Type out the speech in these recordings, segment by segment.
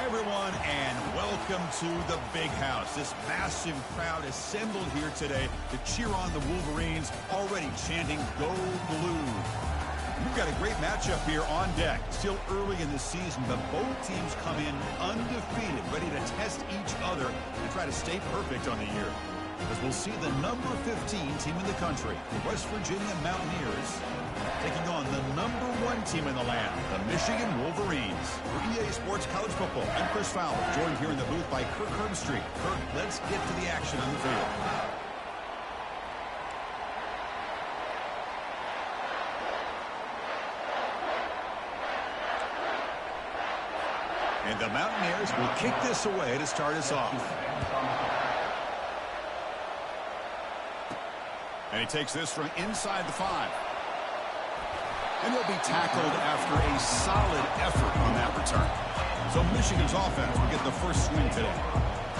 Hi, everyone, and welcome to the Big House. This massive crowd assembled here today to cheer on the Wolverines, already chanting "Go Blue." We've got a great matchup here on deck. Still early in the season, but both teams come in undefeated, ready to test each other and try to stay perfect on the year. As we'll see the number 15 team in the country, the West Virginia Mountaineers, taking on the number 1 team in the land, the Michigan Wolverines. For EA Sports College Football, I'm Chris Fowler, joined here in the booth by Kirk Herbstreit. Kirk, let's get to the action on the field. And the Mountaineers will kick this away to start us off. And he takes this from inside the 5. And he'll be tackled after a solid effort on that return. So Michigan's offense will get the first swing today.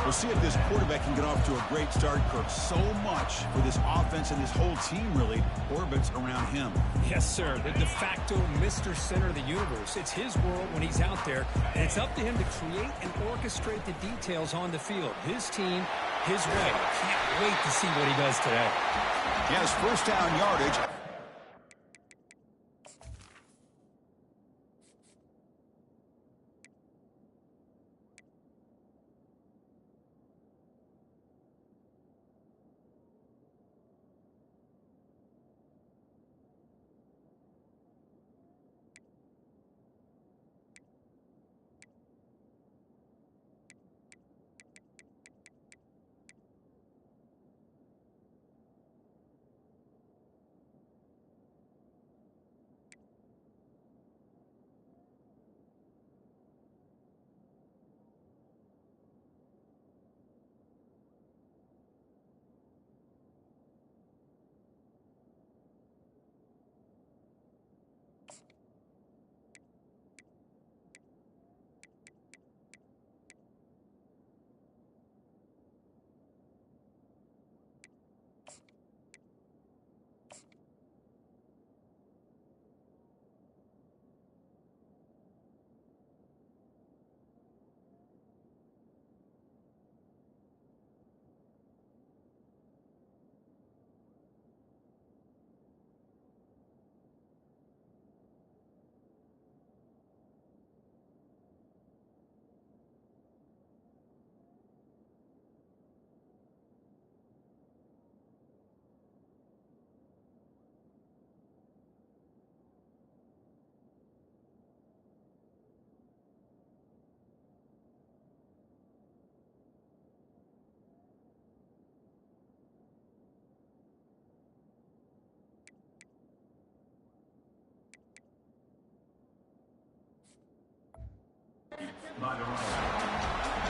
We'll see if this quarterback can get off to a great start, Kirk. So much for this offense and this whole team really orbits around him. Yes, sir. The de facto Mr. Center of the universe. It's his world when he's out there, and it's up to him to create and orchestrate the details on the field. His team, his way. Can't wait to see what he does today. He has first down yardage.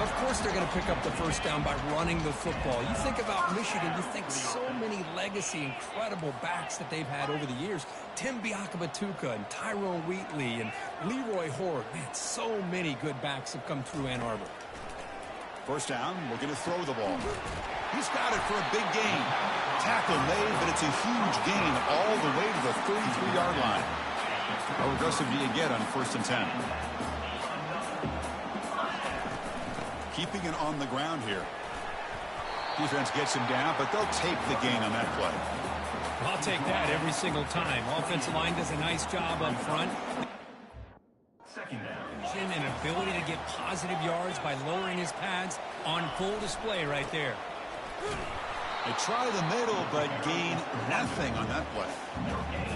Of course they're going to pick up the first down by running the football. You think about Michigan, you think so many legacy, incredible backs that they've had over the years. Tim Biakabatuka and Tyrone Wheatley and Leroy Horde. Man, so many good backs have come through Ann Arbor. First down, we're going to throw the ball. He's got it for a big gain. Tackle made, but it's a huge gain all the way to the 33-yard line. How aggressive do you get on 1st and 10? Keeping it on the ground here. Defense gets him down, but they'll take the gain on that play. I'll take that every single time. Offensive line does a nice job up front. Second down. An ability to get positive yards by lowering his pads on full display right there. They try the middle, but gain nothing on that play.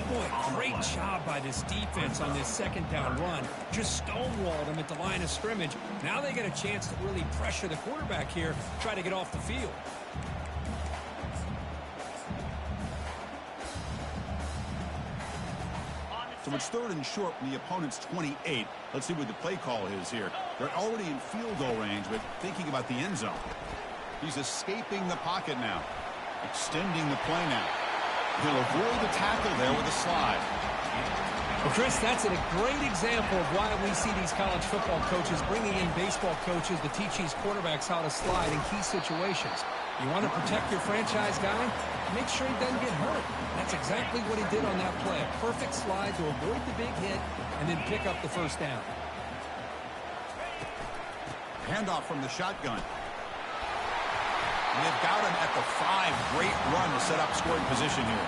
Boy, great job by this defense on this second down run. Just stonewalled him at the line of scrimmage. Now they get a chance to really pressure the quarterback here, try to get off the field. So it's 3rd and short from the opponent's 28. Let's see what the play call is here. They're already in field goal range, but thinking about the end zone. He's escaping the pocket now. Extending the play now. He'll avoid the tackle there with a slide. Well, Chris, that's a great example of why we see these college football coaches bringing in baseball coaches to teach these quarterbacks how to slide in key situations. You want to protect your franchise guy? Make sure he doesn't get hurt. That's exactly what he did on that play. A perfect slide to avoid the big hit and then pick up the first down. Handoff from the shotgun. And they've got him at the 5. Great run to set up scoring position here.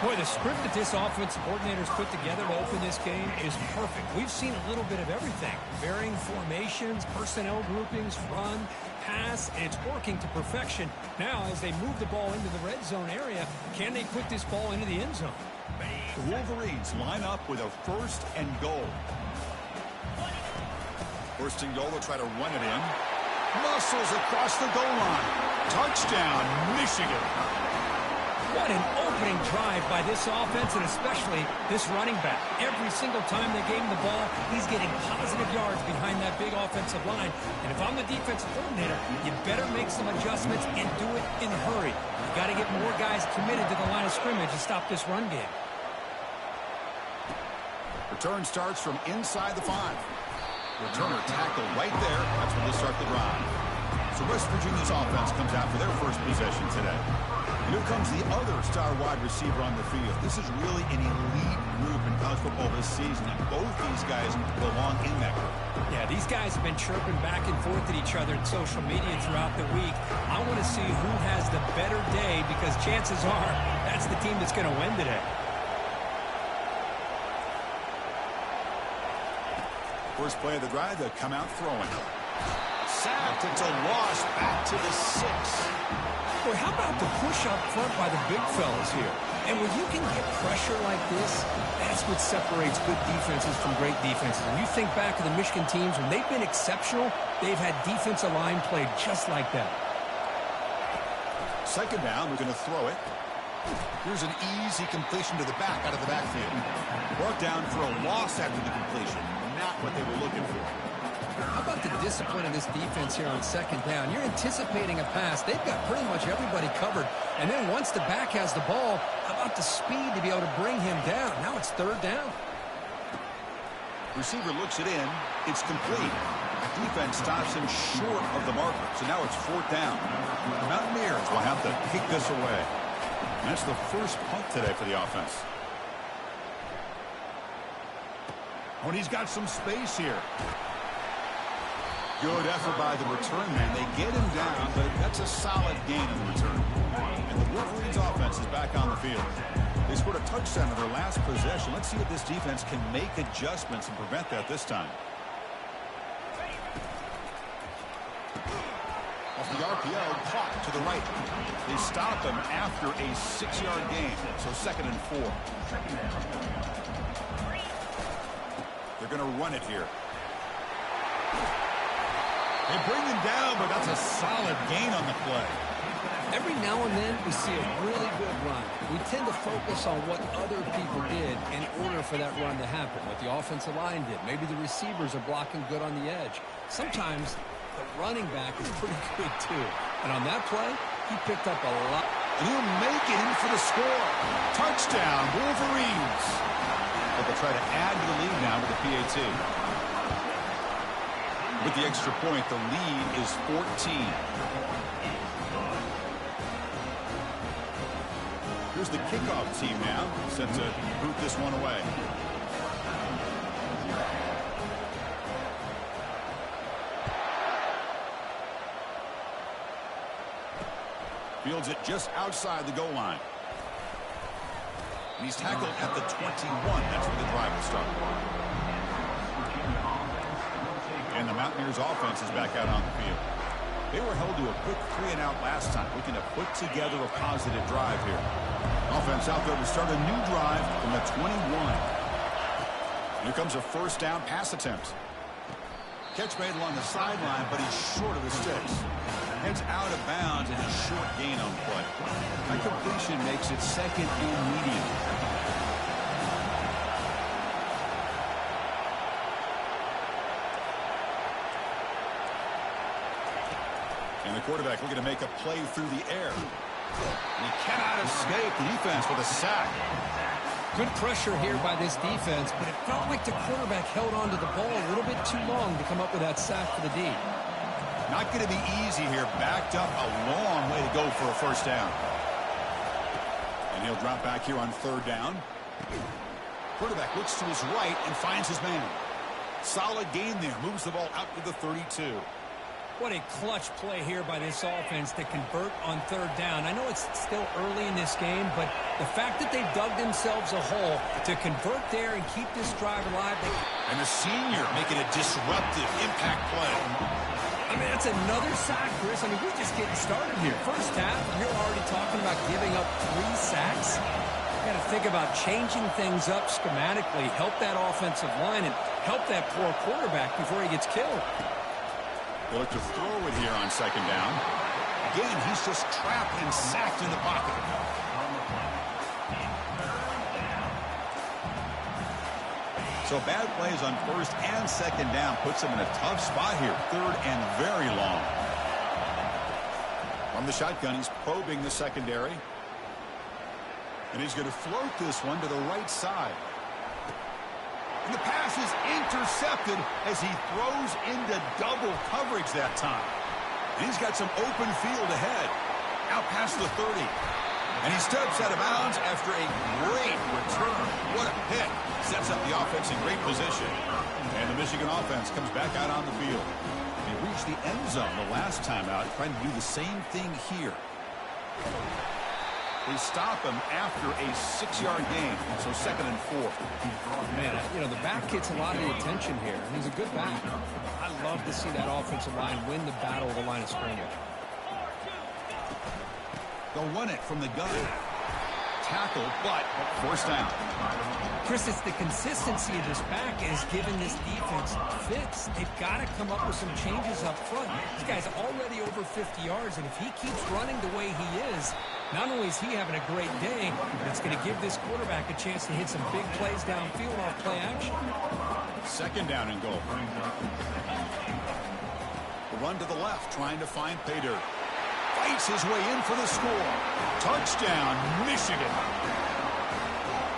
Boy, the script that this offensive coordinator's put together to open this game is perfect. We've seen a little bit of everything. Varying formations, personnel groupings, run, pass, and it's working to perfection. Now, as they move the ball into the red zone area, can they put this ball into the end zone? The Wolverines line up with a 1st and goal. 1st and goal, they'll try to run it in. Muscles across the goal line. Touchdown, Michigan. What an opening drive by this offense, and especially this running back. Every single time they gave him the ball, he's getting positive yards behind that big offensive line. And if I'm the defensive coordinator, you better make some adjustments and do it in a hurry. You got to get more guys committed to the line of scrimmage to stop this run game. Return starts from inside the 5. Returner tackled right there. That's when they start the drive. So West Virginia's offense comes out for their first possession today. And here comes the other star wide receiver on the field. This is really an elite group in college football this season, and both these guys belong in that group. Yeah, these guys have been chirping back and forth at each other in social media throughout the week. I want to see who has the better day, because chances are that's the team that's going to win today. First play of the drive, they'll come out throwing. Sacked, it's a loss, back to the 6. Boy, how about the push up front by the big fellas here? And when you can get pressure like this, that's what separates good defenses from great defenses. When you think back to the Michigan teams, when they've been exceptional, they've had defensive line played just like that. 2nd down, we're going to throw it. Here's an easy completion to the back out of the backfield. Brought down for a loss after the completion. Not what they were looking for. How about the discipline of this defense here on 2nd down? You're anticipating a pass. They've got pretty much everybody covered. And then once the back has the ball, how about the speed to be able to bring him down? Now it's 3rd down. Receiver looks it in. It's complete. Defense stops him short of the marker. So now it's 4th down. The Mountaineers will have to kick this away. And that's the first punt today for the offense. When he's got some space here. Good effort by the return man. They get him down, but that's a solid gain in the return. And the Wolverines offense is back on the field. They scored a touchdown in their last possession. Let's see if this defense can make adjustments and prevent that this time. Off the RPO, caught to the right. They stop him after a 6-yard gain. So 2nd and 4. They're going to run it here. They bring him down, but that's a solid gain on the play. Every now and then we see a really good run. We tend to focus on what other people did in order for that run to happen. What the offensive line did. Maybe the receivers are blocking good on the edge. Sometimes the running back is pretty good too. And on that play, he picked up a lot. And he'll make it in for the score. Touchdown, Wolverines. But they'll try to add to the lead now with the PAT. With the extra point, the lead is 14. Here's the kickoff team now, set to boot this one away. Fields it just outside the goal line. And he's tackled at the 21. That's where the drive will start. And the Mountaineers offense is back out on the field. They were held to a quick 3-and-out last time, looking to put together a positive drive here. Offense out there to start a new drive from the 21. Here comes a 1st down pass attempt. Catch made along the sideline, but he's short of the sticks. Heads out of bounds and a short gain on play. That completion makes it 2nd and medium. And the quarterback looking to make a play through the air. And he cannot escape the defense with a sack. Good pressure here by this defense, but it felt like the quarterback held on to the ball a little bit too long to come up with that sack for the D. Not going to be easy here. Backed up a long way to go for a 1st down. And he'll drop back here on 3rd down. Quarterback looks to his right and finds his man. Solid gain there. Moves the ball out to the 32. What a clutch play here by this offense to convert on third down. I know it's still early in this game, but the fact that they dug themselves a hole to convert there and keep this drive alive. And the senior making a disruptive impact play. I mean, that's another sack, Chris. I mean, we're just getting started here. First half, you're already talking about giving up 3 sacks. You got to think about changing things up schematically, help that offensive line, and help that poor quarterback before he gets killed. They'll look to throw it here on second down. Again, he's just trapped and sacked in the pocket. So bad plays on first and second down puts him in a tough spot here. Third and very long. From the shotgun, he's probing the secondary. And he's going to float this one to the right side. And the pass is intercepted as he throws into double coverage that time. And he's got some open field ahead. Out past the 30. And he steps out of bounds after a great return. What a hit. Sets up the offense in great position. And the Michigan offense comes back out on the field. They reached the end zone the last time out, trying to do the same thing here. They stop him after a 6-yard gain, so 2nd and 4. Man, you know, the back gets a lot of the attention here, and he's a good back. I love to see that offensive line win the battle of the line of scrimmage. They'll run it from the gun. Tackle, but first down. Chris, it's the consistency of this back is giving this defense fits. They've got to come up with some changes up front. This guy's already over 50 yards, and if he keeps running the way he is, not only is he having a great day, but it's going to give this quarterback a chance to hit some big plays downfield off play action. Second down and goal. The run to the left, trying to find pay dirt. Fights his way in for the score. Touchdown, Michigan.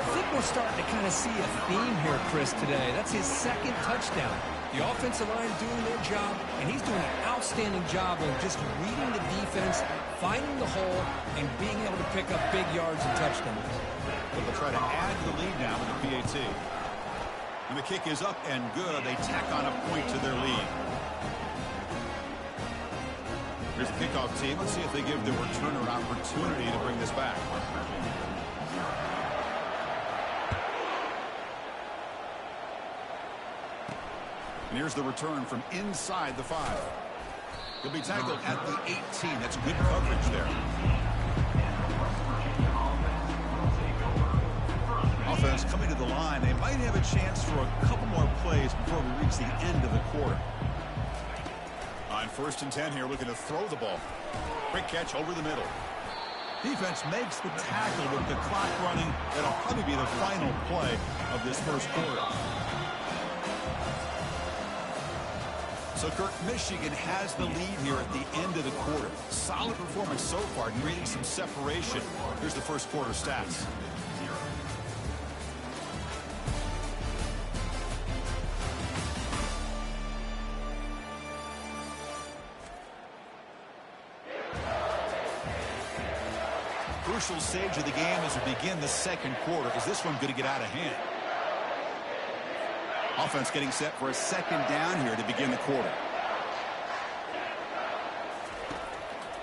I think we're starting to kind of see a theme here, Chris, today. That's his 2nd touchdown. The offensive line doing their job, and he's doing an outstanding job of just reading the defense, finding the hole, and being able to pick up big yards and touchdowns. But they'll try to add to the lead now with the PAT. And the kick is up and good. They tack on a point to their lead. Here's the kickoff team. Let's see if they give the returner an opportunity to bring this back. And here's the return from inside the 5. He'll be tackled at the 18. That's good coverage there. Offense coming to the line. They might have a chance for a couple more plays before we reach the end of the quarter. On 1st and 10 here, looking to throw the ball. Quick catch over the middle. Defense makes the tackle with the clock running. That'll probably be the final play of this first quarter. So, Kirk, Michigan has the lead here at the end of the quarter. Solid performance so far, creating some separation. Here's the first quarter stats. Crucial stage of the game as we begin the second quarter. Is this one going to get out of hand? Offense getting set for a 2nd down here to begin the quarter.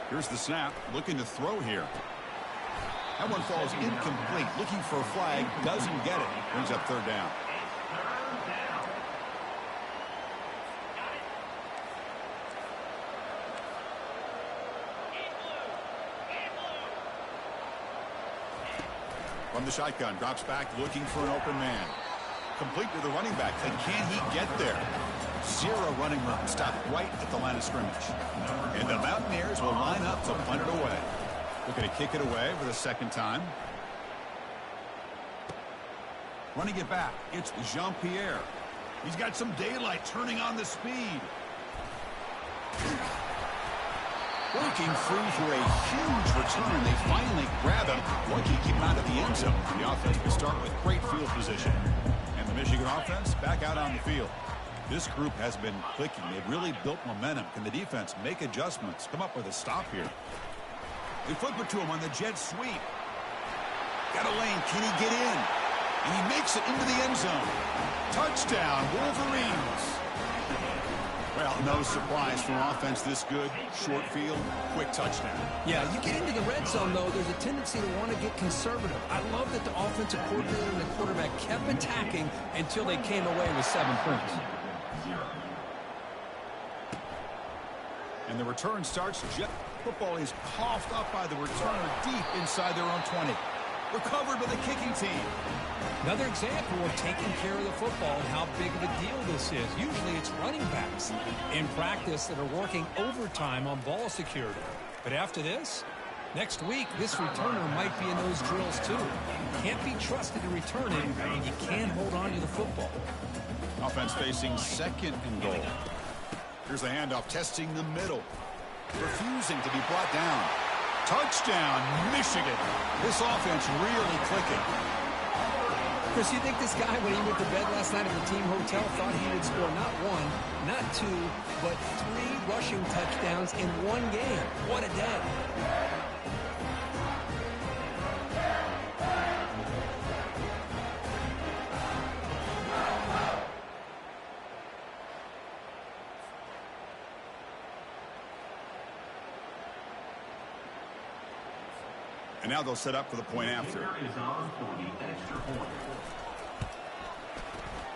Here's the snap. Looking to throw here. That one falls incomplete. Looking for a flag. Doesn't get it. Brings up 3rd down. From the shotgun, drops back, looking for an open man. Complete to the running back, and can he get there? 0 running room, stopped right at the line of scrimmage. And the Mountaineers will line up to punt it away. Looking to kick it away for the 2nd time. Running it back, it's Jean-Pierre. He's got some daylight, turning on the speed. Breaking free for a huge return. They finally grab him. Lucky to keep him out of the end zone. The offense can start with great field position. And the Michigan offense back out on the field. This group has been clicking. They've really built momentum. Can the defense make adjustments? Come up with a stop here. They flip it to him on the jet sweep. Got a lane. Can he get in? And he makes it into the end zone. Touchdown, Wolverines. Well, no surprise from offense this good. Short field, quick touchdown. Yeah, you get into the red zone, though, there's a tendency to want to get conservative. I love that the offensive coordinator and the quarterback kept attacking until they came away with 7 points. And the return starts. Football is coughed up by the returner deep inside their own 20. Recovered by the kicking team. Another example of taking care of the football and how big of a deal this is. Usually it's running backs in practice that are working overtime on ball security. But after this, next week, this returner might be in those drills too. Can't be trusted to return it, and you can't hold on to the football. Offense facing 2nd and goal. Here's the handoff, testing the middle. Refusing to be brought down. Touchdown, Michigan. This offense really clicking. Chris, you think this guy, when he went to bed last night at the team hotel, thought he would score not 1, not 2, but 3 rushing touchdowns in 1 game? What a day. And now they'll set up for the point after.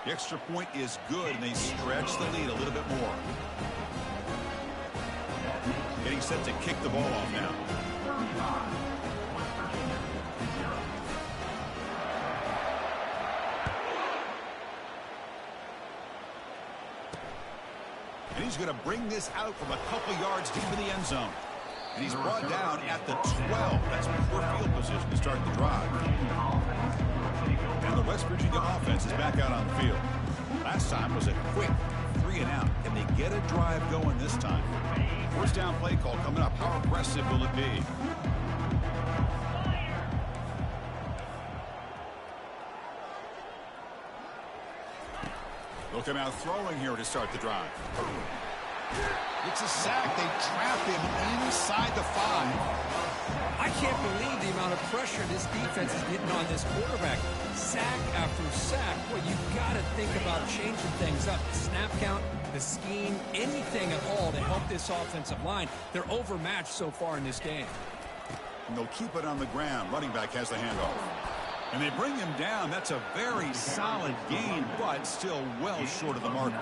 The extra point is good, and they stretch the lead a little bit more. Getting set to kick the ball off now. And he's going to bring this out from a couple yards deep in the end zone. And he's brought down at the 12. That's poor field position to start the drive. And the West Virginia offense is back out on the field. Last time was a quick 3 and out. Can they get a drive going this time? First down play call coming up. How aggressive will it be? They'll come out throwing here to start the drive. It's a sack. They trap him inside the 5. I can't believe the amount of pressure this defense is getting on this quarterback. Sack after sack. Well, you've got to think about changing things up. The snap count, the scheme, anything at all to help this offensive line. They're overmatched so far in this game. And they'll keep it on the ground. Running back has the handoff. And they bring him down. That's a very solid gain, but still well short of the marker.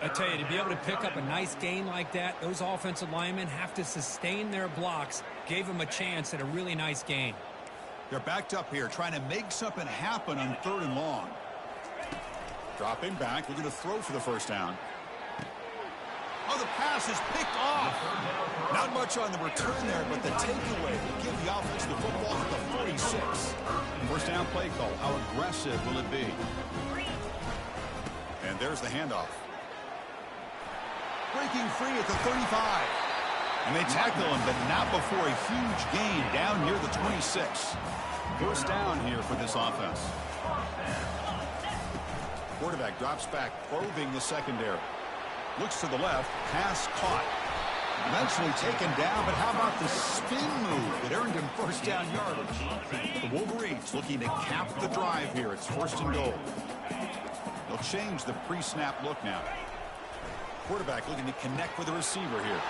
I tell you, to be able to pick up a nice gain like that, those offensive linemen have to sustain their blocks. Gave them a chance at a really nice gain. They're backed up here, trying to make something happen on 3rd and long. Dropping back, looking to throw for the first down. Oh, the pass is picked off. Not much on the return there, but the takeaway will give the offense the football at the 46. First down play call. How aggressive will it be? And there's the handoff. Breaking free at the 35. And they tackle him, but not before a huge gain down near the 26. First down here for this offense. Quarterback drops back, probing the secondary. Looks to the left, pass caught. Eventually taken down, but how about the spin move that earned him first down yardage? The Wolverines looking to cap the drive here. It's 1st and goal. They'll change the pre-snap look now. Quarterback looking to connect with the receiver here.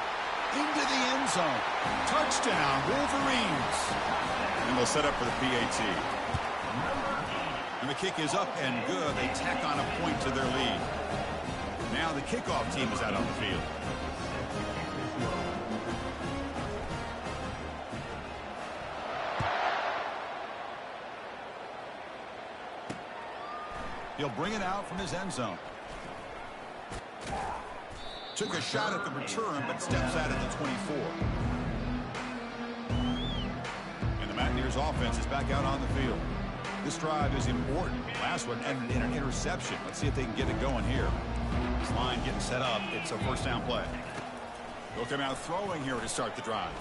Into the end zone. Touchdown, Wolverines. And they'll set up for the PAT. And the kick is up and good. They tack on a point to their lead. Now the kickoff team is out on the field. He'll bring it out from his end zone. Took a shot at the return, but steps out at the 24. And the Mountaineers offense is back out on the field. This drive is important. Last one ended in an interception. Let's see if they can get it going here. This line getting set up. It's a first down play. They'll come out throwing here to start the drive.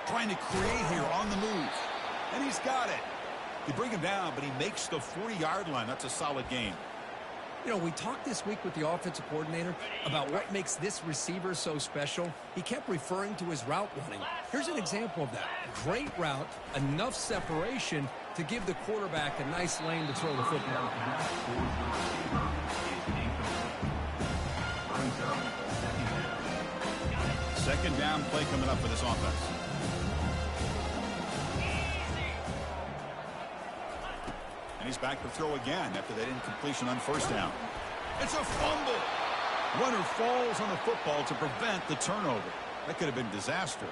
Trying to create here on the move. And he's got it. They bring him down, but he makes the 40-yard line. That's a solid gain. You know, we talked this week with the offensive coordinator about what makes this receiver so special. He kept referring to his route running. Here's an example of that. Great route, enough separation to give the quarterback a nice lane to throw the football. Second down play coming up for this offense. And he's back to throw again after that incompletion on first down. It's a fumble. Runner falls on the football to prevent the turnover. That could have been disaster.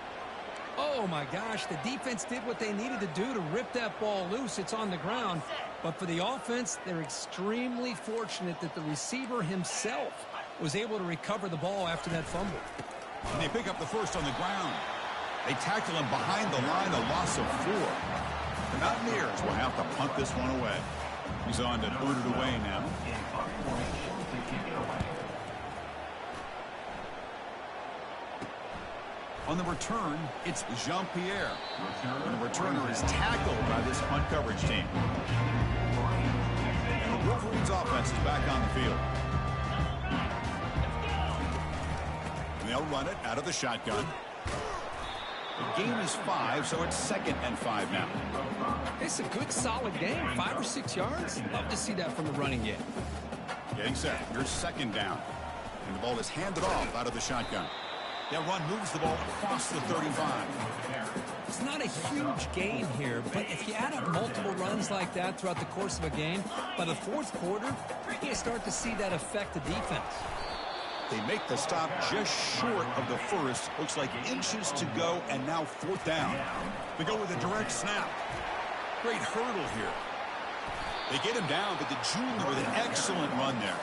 Oh, my gosh. The defense did what they needed to do to rip that ball loose. It's on the ground. But for the offense, they're extremely fortunate that the receiver himself was able to recover the ball after that fumble. And they pick up the first on the ground. They tackle him behind the line, a loss of 4. The Mountaineers will have to punt this one away. He's on to boot it away now. On the return, it's Jean-Pierre. And the returner is tackled by this punt coverage team. And the Wolverines offense is back on the field. And they'll run it out of the shotgun. The game is 5, so it's 2nd and 5 now. It's a good, solid game. 5 or 6 yards. Love to see that from the running game. Getting set. Here's 2nd down. And the ball is handed off out of the shotgun. That run moves the ball across the 35. It's not a huge gain here, but if you add up multiple runs like that throughout the course of a game, by the 4th quarter, you're going to start to see that affect the defense. They make the stop just short of the first. Looks like inches to go, and now 4th down. They go with a direct snap. Great hurdle here. They get him down, but the junior with an excellent run there.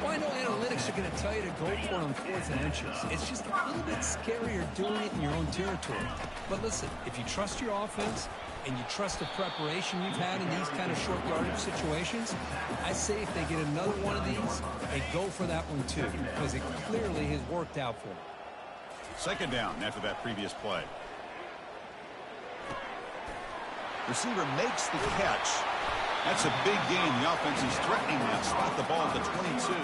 Well, I know analytics are going to tell you to go for it on 4th and inches. It's just a little bit scarier doing it in your own territory. But listen, if you trust your offense and you trust the preparation you've had in these kind of short yardage situations, I say if they get another one of these, they go for that one too, because it clearly has worked out for them. 2nd down after that previous play. Receiver makes the catch. That's a big gain. The offense is threatening that. Spot the ball at the 22.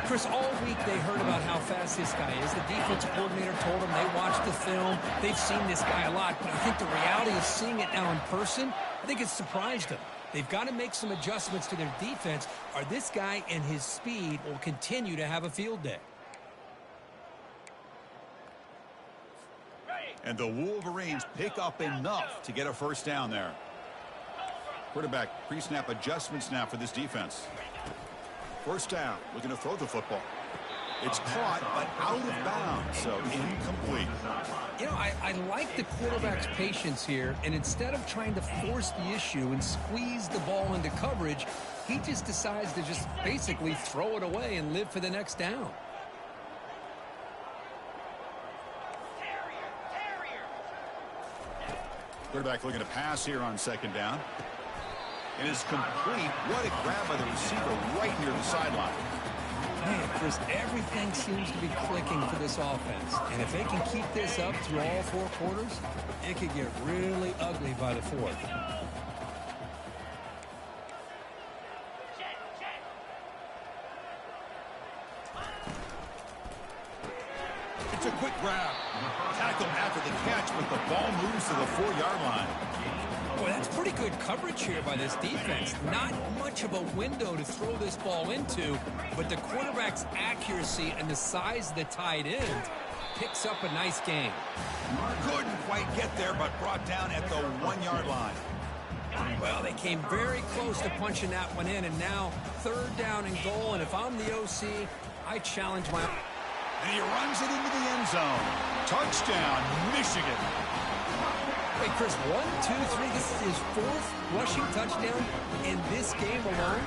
Chris, all week they heard about how fast this guy is. The defensive coordinator told them they watched the film. They've seen this guy a lot, but I think the reality of seeing it now in person, I think it's surprised them. They've got to make some adjustments to their defense, or this guy and his speed will continue to have a field day. And the Wolverines pick up enough to get a first down there. Quarterback pre-snap adjustments now for this defense. First down, looking to throw the football. It's caught, but out of bounds, so incomplete. You know, I like the quarterback's patience here, and instead of trying to force the issue and squeeze the ball into coverage, he just decides to just basically throw it away and live for the next down. Quarterback looking to pass here on 2nd down. And it's complete. What a grab by the receiver right near the sideline. Man, Chris, everything seems to be clicking for this offense. And if they can keep this up through all 4 quarters, it could get really ugly by the 4th. It's a quick grab. Tackle after the catch, but the ball moves to the 4-yard line. Boy, that's pretty good coverage here by this defense. Not much of a window to throw this ball into, but the quarterback's accuracy and the size of the tight end picks up a nice gain. Couldn't quite get there, but brought down at the 1-yard line. Well, they came very close to punching that one in, and now 3rd down and goal, and if I'm the OC, I challenge my... And he runs it into the end zone. Touchdown, Michigan. Wait, Chris, 1, 2, 3. This is his 4th rushing touchdown in this game alone.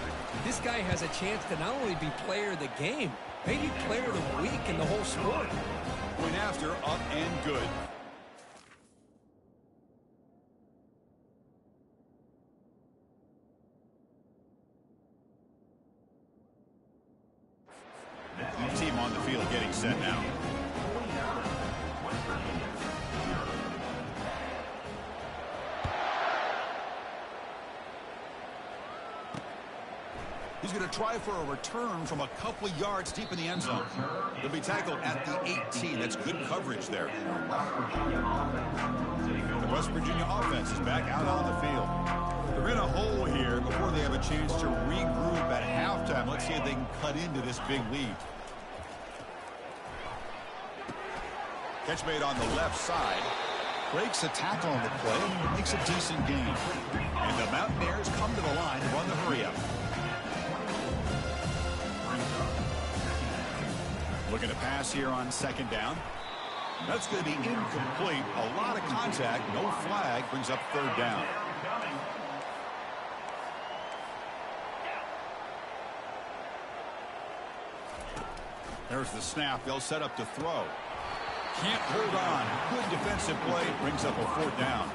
This guy has a chance to not only be player of the game, maybe player of the week in the whole sport. Point after, up and good. The team on the field getting set now. He's going to try for a return from a couple of yards deep in the end zone. He'll be tackled at the 18. That's good coverage there. The West Virginia offense is back out on the field. They're in a hole here before they have a chance to regroup at halftime. Let's see if they can cut into this big lead. Catch made on the left side. Breaks a tackle on the play. Makes a decent gain. And the Mountaineers come to the line to run the hurry-up. Looking to pass here on second down. That's going to be incomplete. A lot of contact. No flag. Brings up third down. There's the snap. They'll set up to throw. Can't hold on. Good defensive play. Brings up a fourth down.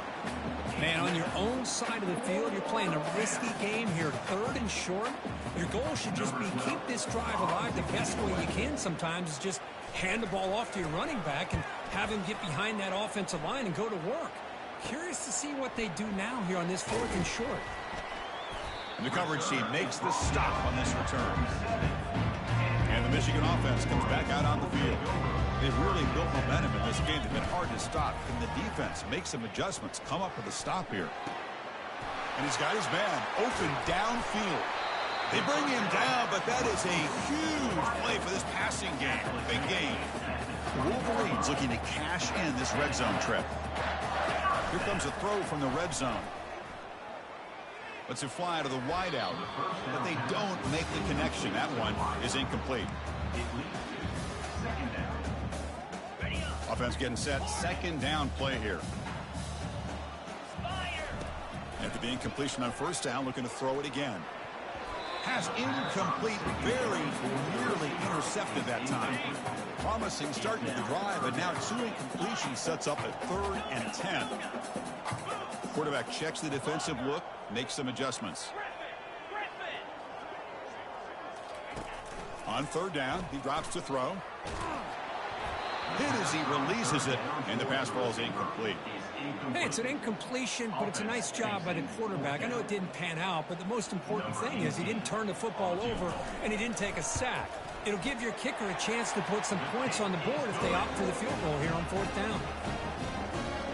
Man, on your own side of the field, you're playing a risky game here. Third and short. Your goal should just be keep this drive alive the best way you can sometimes is just hand the ball off to your running back and have him get behind that offensive line and go to work. Curious to see what they do now here on this fourth and short. And the coverage team makes the stop on this return. And the Michigan offense comes back out on the field. They've really built momentum in this game. They've been hard to stop. Can the defense make some adjustments, come up with a stop here? And he's got his man open downfield. They bring him down, but that is a huge play for this passing game. Big game. The Wolverines looking to cash in this red zone trip. Here comes a throw from the red zone. Lets it fly to the wideout, but they don't make the connection. That one is incomplete. Offense getting set. Second down play here. After the incompletion on first down, looking to throw it again. Pass incomplete, very nearly intercepted that time. Promising start to the drive, and now two incompletions sets up a 3rd and 10. Quarterback checks the defensive look, makes some adjustments. On third down, he drops to throw. Hit as he releases it, and the pass ball is incomplete. Hey, it's an incompletion, but it's a nice job by the quarterback. I know it didn't pan out, but the most important thing is he didn't turn the football over, and he didn't take a sack. It'll give your kicker a chance to put some points on the board if they opt for the field goal here on fourth down.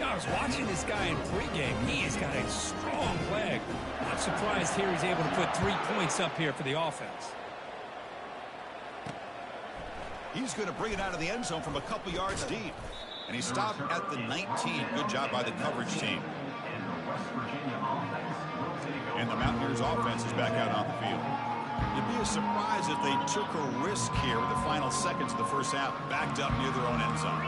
I was watching this guy in pregame. He has got a strong leg. Not surprised here he's able to put 3 points up here for the offense. He's going to bring it out of the end zone from a couple yards deep. And he stopped at the 19. Good job by the coverage team. And the Mountaineers offense is back out on the field. It'd be a surprise if they took a risk here with the final seconds of the first half, backed up near their own end zone.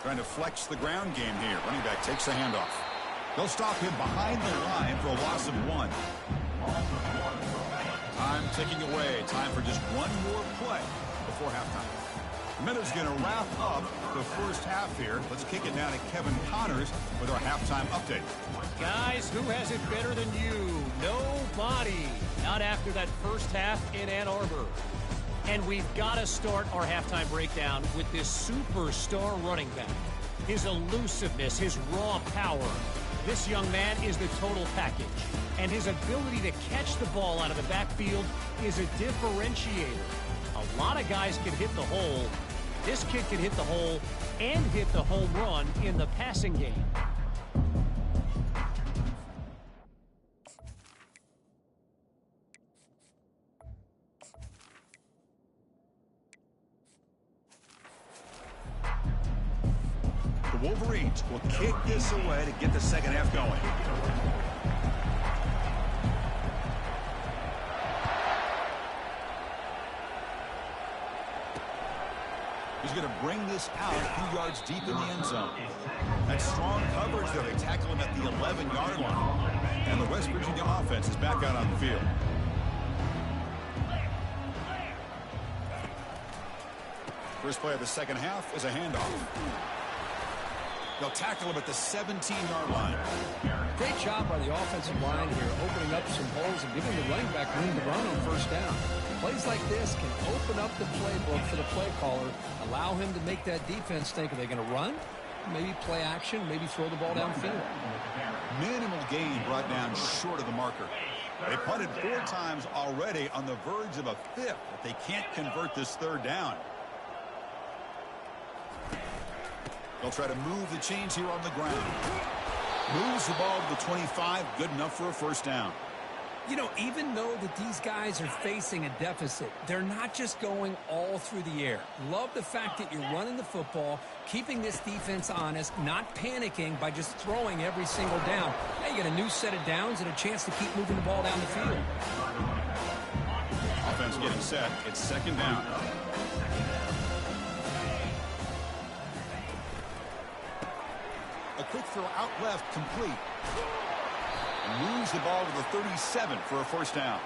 Trying to flex the ground game here. Running back takes the handoff. They'll stop him behind the line for a loss of 1. Time ticking away. Time for just one more play before halftime. The minute's going to wrap up the first half here. Let's kick it down to Kevin Connors with our halftime update. Guys, who has it better than you? Nobody. Not after that first half in Ann Arbor. And we've got to start our halftime breakdown with this superstar running back. His elusiveness, his raw power. This young man is the total package. And his ability to catch the ball out of the backfield is a differentiator. A lot of guys can hit the hole. This kid can hit the hole and hit the home run in the passing game. The Wolverines will kick this away to get the second half going. He's going to bring this out a few yards deep in the end zone. That strong coverage there. They tackle him at the 11-yard line. And the West Virginia offense is back out on the field. First play of the second half is a handoff. They'll tackle him at the 17-yard line. Great job by the offensive line here, opening up some holes and giving the running back room to run on first down. Plays like this can open up the playbook for the play caller, allow him to make that defense think, are they going to run? Maybe play action, maybe throw the ball downfield. Minimal gain brought down short of the marker. They punted 4 times already, on the verge of a 5th, but they can't convert this third down. They'll try to move the chains here on the ground. Moves the ball to the 25, good enough for a first down. You know, even though that these guys are facing a deficit, they're not just going all through the air. Love the fact that you're running the football, keeping this defense honest, not panicking by just throwing every single down. Now you get a new set of downs and a chance to keep moving the ball down the field. Offense getting set. It's second down. A quick throw out left, complete. And moves the ball to the 37 for a first down.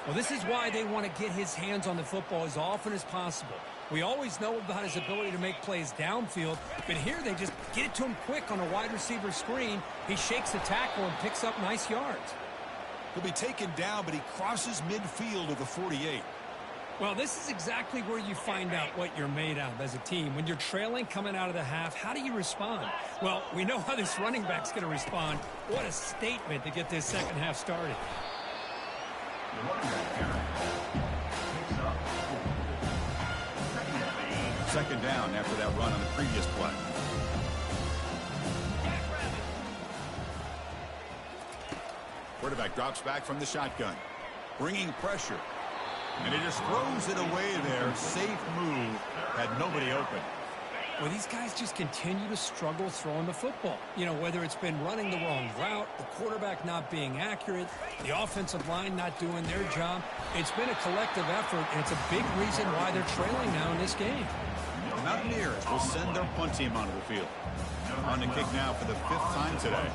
Well, this is why they want to get his hands on the football as often as possible. We always know about his ability to make plays downfield, but here they just get it to him quick on a wide receiver screen. He shakes the tackle and picks up nice yards. He'll be taken down, but he crosses midfield of the 48. Well, this is exactly where you find out what you're made of as a team. When you're trailing coming out of the half, how do you respond? Well, we know how this running back's going to respond. What a statement to get this second half started. Second down after that run on the previous play. Quarterback drops back from the shotgun, bringing pressure. And he just throws it away there. Safe move. Had nobody open. Well, these guys just continue to struggle throwing the football. You know, whether it's been running the wrong route, the quarterback not being accurate, the offensive line not doing their job. It's been a collective effort, and it's a big reason why they're trailing now in this game. The Mountaineers will send their punt team onto the field. On the kick now for the 5th time today.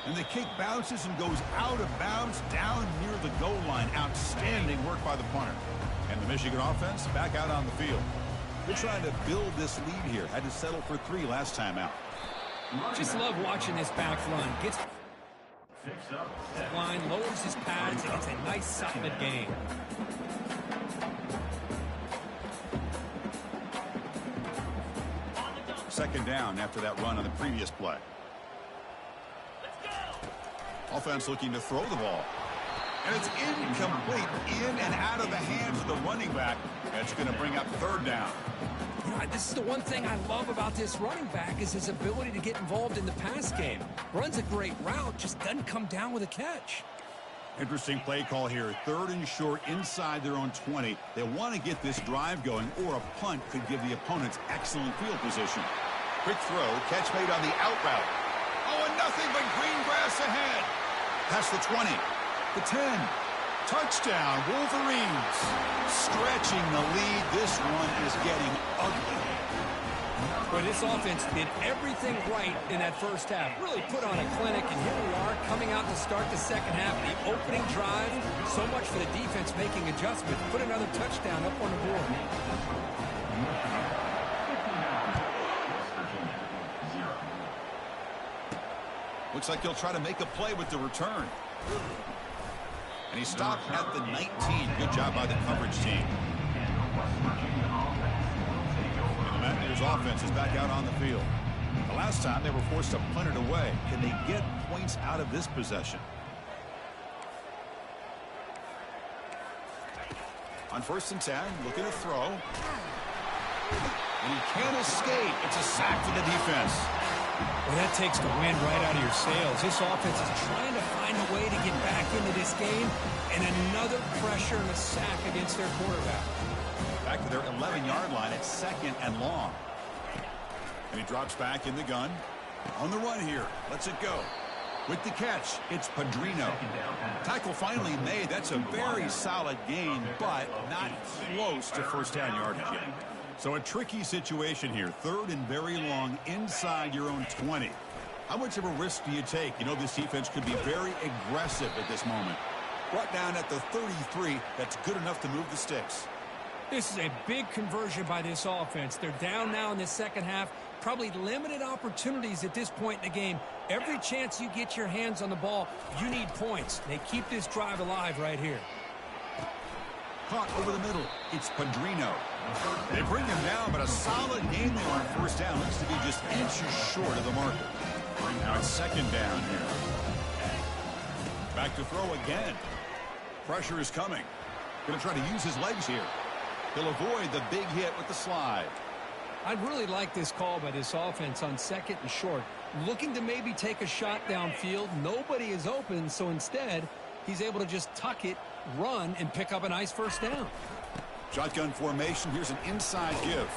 And the kick bounces and goes out of bounds down near the goal line. Outstanding work by the punter. And the Michigan offense back out on the field. They're trying to build this lead here. Had to settle for 3 last time out. Just love watching this back run. Gets line, lowers his pads, and it's a nice solid game. Second down after that run on the previous play. Offense looking to throw the ball. And it's incomplete. In and out of the hands of the running back. That's going to bring up 3rd down. You know, this is the one thing I love about this running back is his ability to get involved in the pass game. Runs a great route, just doesn't come down with a catch. Interesting play call here. 3rd and short inside their own 20. They want to get this drive going, or a punt could give the opponents excellent field position. Quick throw, catch made on the out route. Oh, and nothing but green grass ahead. Past the 20, the 10. Touchdown, Wolverines. Stretching the lead. This one is getting ugly. Well, this offense did everything right in that first half. Really put on a clinic, and here we are coming out to start the second half. The opening drive, so much for the defense making adjustments. Put another touchdown up on the board. Looks like he'll try to make a play with the return. And he stopped at the 19. Good job by the coverage team. And the Mountaineers offense is back out on the field. The last time they were forced to punt it away. Can they get points out of this possession? On 1st and 10, looking to throw. And he can't escape. It's a sack for the defense. Well, that takes the wind right out of your sails. This offense is trying to find a way to get back into this game, and another pressure and a sack against their quarterback. Back to their 11-yard line at 2nd and long. And he drops back in the gun. On the run here. Lets it go. With the catch, it's Padrino. Tackle finally made. That's a very solid gain, but not close to first down yardage yet. So a tricky situation here. 3rd and very long inside your own 20. How much of a risk do you take? You know, this defense could be very aggressive at this moment. Brought down at the 33. That's good enough to move the sticks. This is a big conversion by this offense. They're down now in the second half. Probably limited opportunities at this point in the game. Every chance you get your hands on the ball, you need points. They keep this drive alive right here. Caught over the middle. It's Padrino. They bring him down, but a solid game there on 1st down. Looks to be just inches short of the marker. Now it's 2nd down here. Back to throw again. Pressure is coming. Going to try to use his legs here. He'll avoid the big hit with the slide. I really like this call by this offense on 2nd and short. Looking to maybe take a shot downfield. Nobody is open, so instead, he's able to just tuck it, run, and pick up a nice first down. Shotgun formation. Here's an inside give.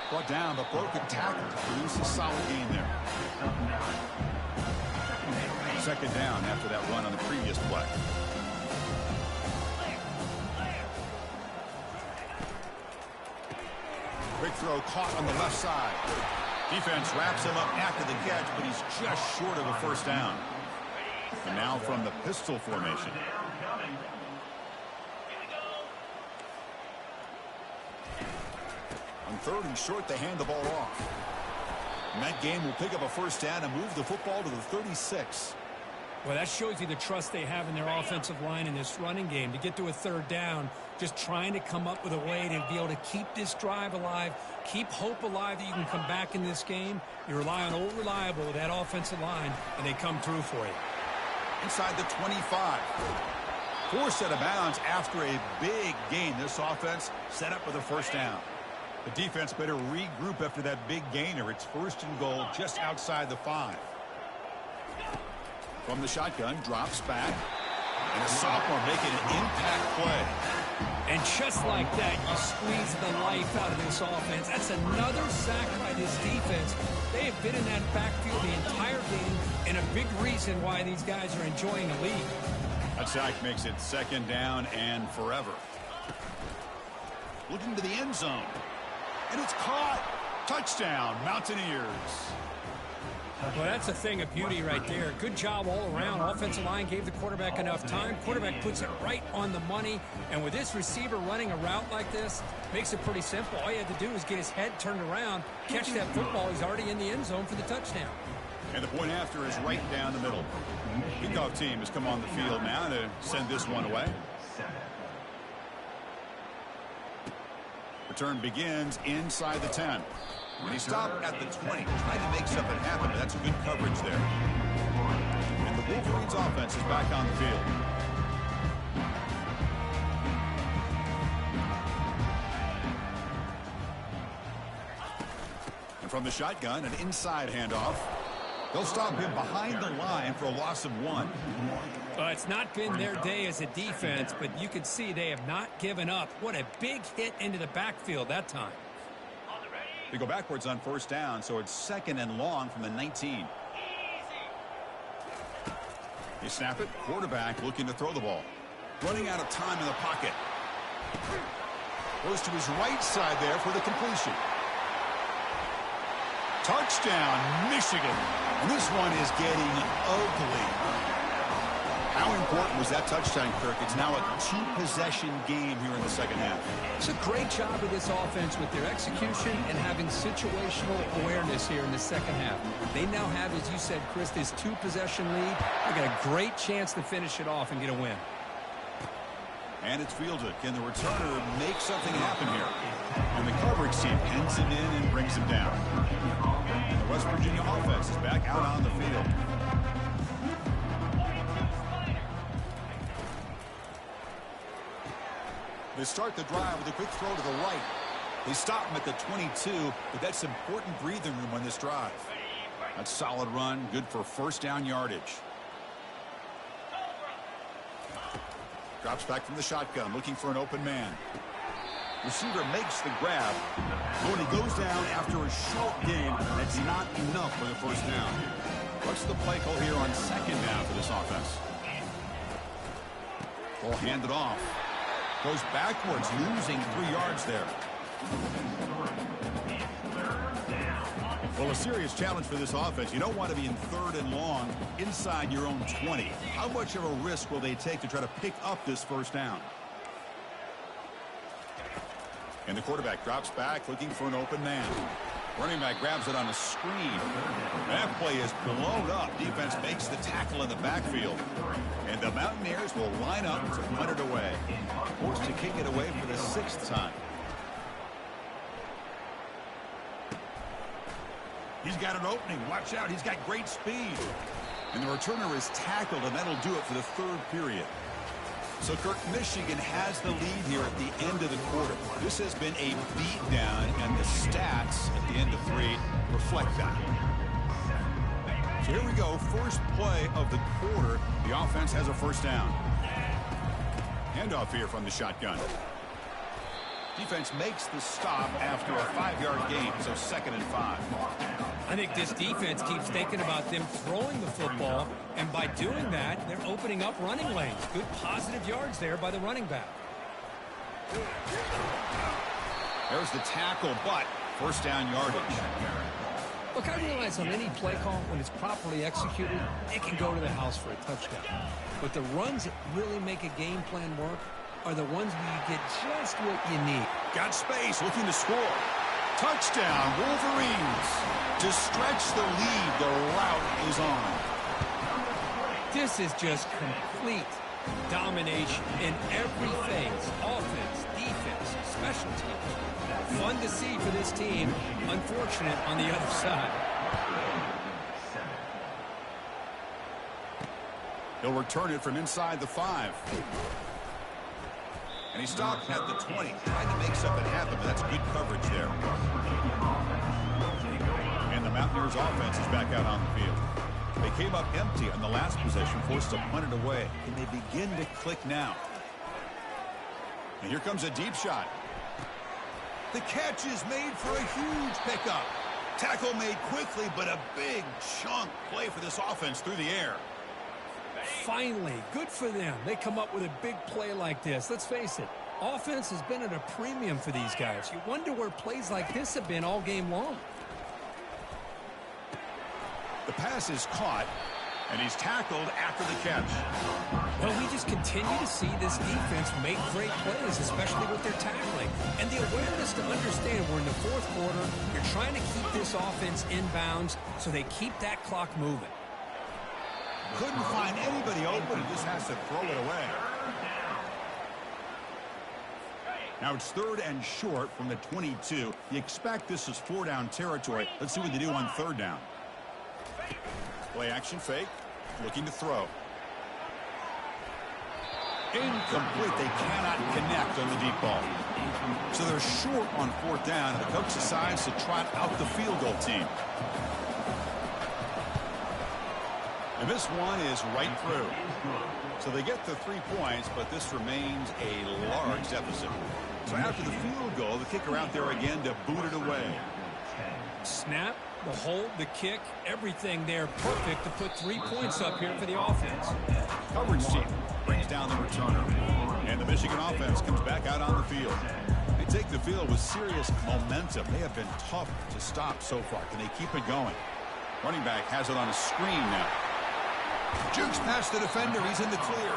Brought down, but broke a tackle to produce a solid gain there. 2nd down after that run on the previous play. Quick throw caught on the left side. Defense wraps him up after the catch, but he's just short of a first down. And now from the pistol formation. On 3rd and short, they hand the ball off. And that game will pick up a first down and move the football to the 36. Well, that shows you the trust they have in their offensive line in this running game. To get to a 3rd down, just trying to come up with a way to be able to keep this drive alive, keep hope alive that you can come back in this game. You rely on Old Reliable, that offensive line, and they come through for you. Inside the 25. Forced out of bounds after a big gain. This offense set up with a first down. The defense better regroup after that big gainer. It's 1st and goal just outside the 5. From the shotgun, drops back. And a sophomore making an impact play. And just like that, you squeeze the life out of this offense. That's another sack by this defense. They have been in that backfield the entire game, and a big reason why these guys are enjoying the lead. That sack makes it 2nd down and forever. Looking to the end zone. And it's caught. Touchdown, Mountaineers. Well, that's a thing of beauty right there. Good job all around. Offensive line gave the quarterback enough time. Quarterback puts it right on the money. And with this receiver running a route like this, makes it pretty simple. All you had to do is get his head turned around, catch that football. He's already in the end zone for the touchdown. And the point after is right down the middle. Kickoff team has come on the field now to send this one away. Return begins inside the 10. When he stopped at the 20, trying to make something happen, but that's good coverage there. And the Wolverines offense is back on the field. And from the shotgun, an inside handoff. They'll stop him behind the line for a loss of 1. It's not been their day as a defense, but you can see they have not given up. What a big hit into the backfield that time. They go backwards on 1st down, so it's 2nd and long from the 19. They snap it. Quarterback looking to throw the ball. Running out of time in the pocket. Goes to his right side there for the completion. Touchdown, Michigan. And this one is getting ugly. How important was that touchdown, Kirk? It's now a 2-possession game here in the 2nd half. It's a great job of this offense with their execution and having situational awareness here in the 2nd half. They now have, as you said, Chris, this 2-possession lead. They got a great chance to finish it off and get a win. And it's fielded. Can the returner make something happen here? And the coverage team pins him in and brings him down. And the West Virginia offense is back out on the field. They start the drive with a quick throw to the right. They stop him at the 22, but that's important breathing room on this drive. That's a solid run, good for 1st down yardage. Drops back from the shotgun, looking for an open man. Receiver makes the grab. When he goes down after a short gain, that's not enough for the 1st down. What's the play call here on 2nd down for this offense? Ball handed off. Goes backwards, losing 3 yards there. Well, a serious challenge for this offense. You don't want to be in 3rd and long inside your own 20. How much of a risk will they take to try to pick up this 1st down? And the quarterback drops back, looking for an open man. Running back grabs it on a screen. That play is blown up. Defense makes the tackle in the backfield. And the Mountaineers will line up to punt it away. Forced to kick it away for the 6th time. He's got an opening. Watch out. He's got great speed. And the returner is tackled, and that'll do it for the 3rd period. So, Kirk, Michigan has the lead here at the end of the quarter. This has been a beatdown, and the stats at the end of 3 reflect that. So here we go, first play of the quarter. The offense has a first down. Handoff here from the shotgun. Defense makes the stop after a 5-yard gain, so 2nd and 5. I think this defense keeps thinking about them throwing the football, and by doing that, they're opening up running lanes. Good positive yards there by the running back. There's the tackle, but first down yardage. Look, I realize on any play call, when it's properly executed, it can go to the house for a touchdown. But the runs that really make a game plan work are the ones where you get just what you need. Got space, looking to score. Touchdown, Wolverines. To stretch the lead, the route is on. This is just complete domination in every phase. Offense, defense, special teams. Fun to see for this team. Unfortunate on the other side. He'll return it from inside the 5. And he stopped at the 20. Trying to make something happen, but that's good coverage there. And the Mountaineers offense is back out on the field. They came up empty on the last possession, forced to punt it away. And they begin to click now. And here comes a deep shot. The catch is made for a huge pickup. Tackle made quickly, but a big chunk play for this offense through the air. Finally, good for them. They come up with a big play like this. Let's face it, offense has been at a premium for these guys. You wonder where plays like this have been all game long. The pass is caught, and he's tackled after the catch. Well, we just continue to see this defense make great plays, especially with their tackling. And the awareness to understand we're in the 4th quarter, you're trying to keep this offense in bounds so they keep that clock moving. Couldn't find anybody open. He just has to throw it away. Now it's 3rd and short from the 22. You expect this is 4-down territory. Let's see what they do on 3rd down. Play action fake. Looking to throw. Incomplete. They cannot connect on the deep ball. So they're short on 4th down, and the coach decides to trot out the field goal team. And this one is right through. So they get the 3 points, but this remains a large deficit. So after the field goal, the kicker out there again to boot it away. Snap, the hold, the kick, everything there perfect to put 3 points up here for the offense. Coverage team brings down the returner. And the Michigan offense comes back out on the field. They take the field with serious momentum. They have been tough to stop so far. Can they keep it going? Running back has it on a screen now. Jukes past the defender. He's in the clear.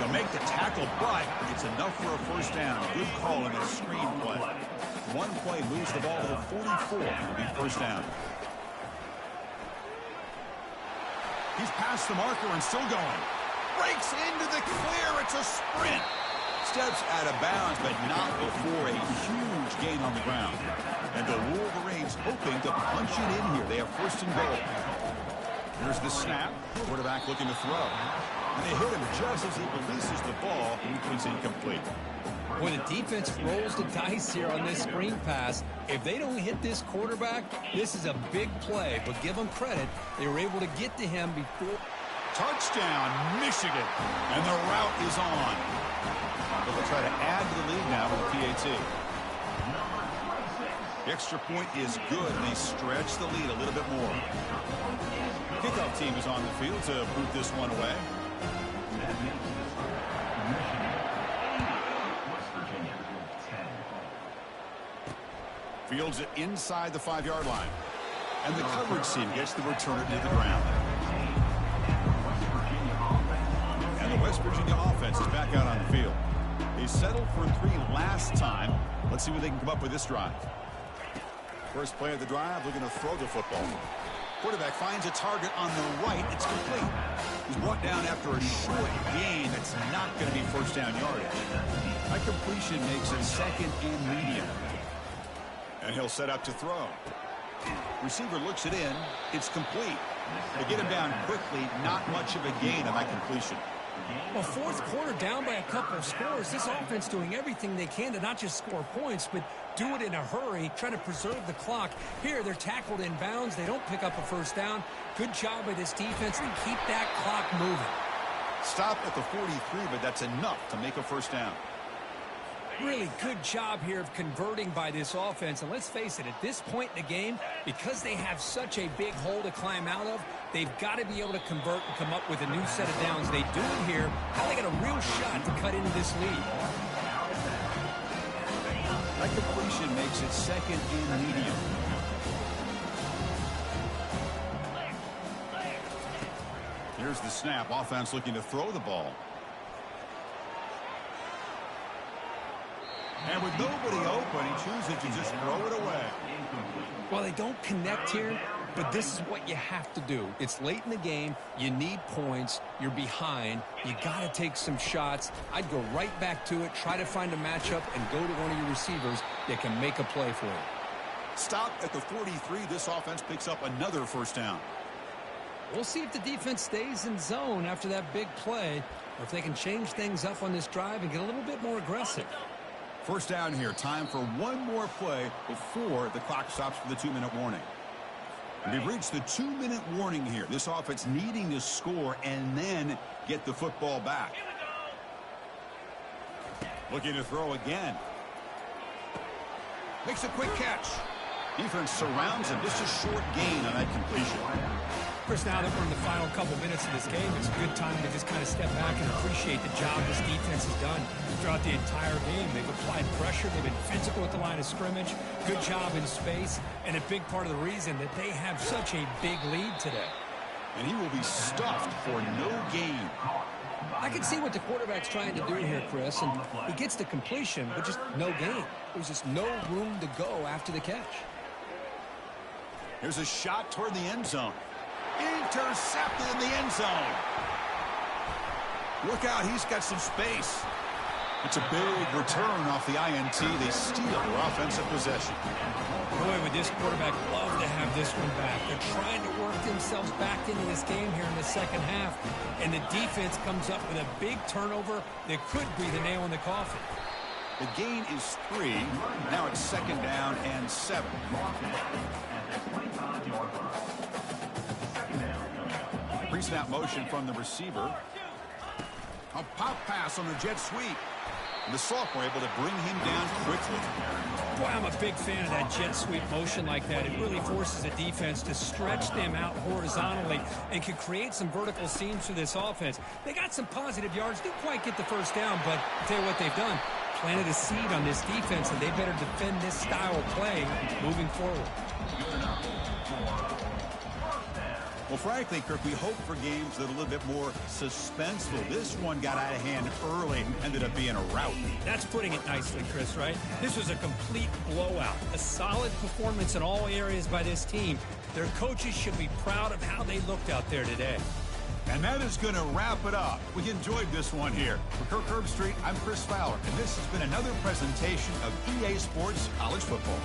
They'll make the tackle, but it's enough for a first down. Good call in the screen play. One play moves the ball to the 44. It'll be first down. He's past the marker and still going. Breaks into the clear. It's a sprint. Steps out of bounds, but not before a huge gain on the ground. And the Wolverines hoping to punch it in here. They have first and goal. Here's the snap. Quarterback looking to throw. And they hit him just as he releases the ball. It's incomplete. Boy, the defense rolls the dice here on this screen pass. If they don't hit this quarterback, this is a big play. But give them credit. They were able to get to him before. Touchdown, Michigan. And the route is on. But they'll try to add to the lead now with the PAT. The extra point is good, and they stretch the lead a little bit more. Kickoff team is on the field to boot this one away. Fields it inside the 5-yard line. And the coverage team gets the returner to the ground. And the West Virginia offense is back out on the field. They settled for 3 last time. Let's see what they can come up with this drive. First play of the drive, looking to throw the football. Quarterback finds a target on the right. It's complete. He's brought down after a short gain. That's not going to be first down yardage. That completion makes it 2nd and medium. And he'll set up to throw. Receiver looks it in. It's complete. They get him down quickly. Not much of a gain on that completion. Well, fourth quarter down by a couple of scores. This offense doing everything they can to not just score points, but do it in a hurry, trying to preserve the clock. Here, they're tackled in bounds. They don't pick up a first down. Good job by this defense to keep that clock moving. Stop at the 43, but that's enough to make a first down. Really good job here of converting by this offense. And let's face it, at this point in the game, because they have such a big hole to climb out of, they've got to be able to convert and come up with a new set of downs. They do it here. How they got a real shot to cut into this lead. That completion makes it second and medium. Here's the snap. Offense looking to throw the ball. And with nobody open, he chooses to just throw it away. Well, they don't connect here, but this is what you have to do. It's late in the game. You need points. You're behind. You got to take some shots. I'd go right back to it, try to find a matchup, and go to one of your receivers that can make a play for you. Stop at the 43. This offense picks up another first down. We'll see if the defense stays in zone after that big play, or if they can change things up on this drive and get a little bit more aggressive. First down here. Time for one more play before the clock stops for the 2-minute warning. We've reached the 2-minute warning here. This offense needing to score and then get the football back. Looking to throw again. Makes a quick catch. Defense surrounds him. Just a short gain on that completion. Chris, now that we're in the final couple minutes of this game, it's a good time to just kind of step back and appreciate the job this defense has done throughout the entire game. They've applied pressure. They've been physical at the line of scrimmage. Good job in space, and a big part of the reason that they have such a big lead today. And he will be stuffed for no gain. I can see what the quarterback's trying to do here, Chris, and he gets the completion, but just no gain. There's just no room to go after the catch. Here's a shot toward the end zone. Intercepted in the end zone. Look out, he's got some space. It's a big return off the INT. They steal their offensive possession. Boy, would this quarterback love to have this one back. They're trying to work themselves back into this game here in the second half, and the defense comes up with a big turnover that could be the nail in the coffin. The gain is 3. Now it's second down and 7. Pre-snap motion from the receiver. A pop pass on the jet sweep. And the sophomore able to bring him down quickly. Boy, I'm a big fan of that jet sweep motion like that. It really forces a defense to stretch them out horizontally and can create some vertical seams for this offense. They got some positive yards. Didn't quite get the first down, but I'll tell you what they've done. Planted a seed on this defense, and they better defend this style of play moving forward. Well, frankly, Kirk, we hope for games that are a little bit more suspenseful. This one got out of hand early, ended up being a rout. That's putting it nicely, Chris, right? This was a complete blowout. A solid performance in all areas by this team. Their coaches should be proud of how they looked out there today. And that is going to wrap it up. We enjoyed this one here. For Kirk Herbstreit, I'm Chris Fowler, and this has been another presentation of EA Sports College Football.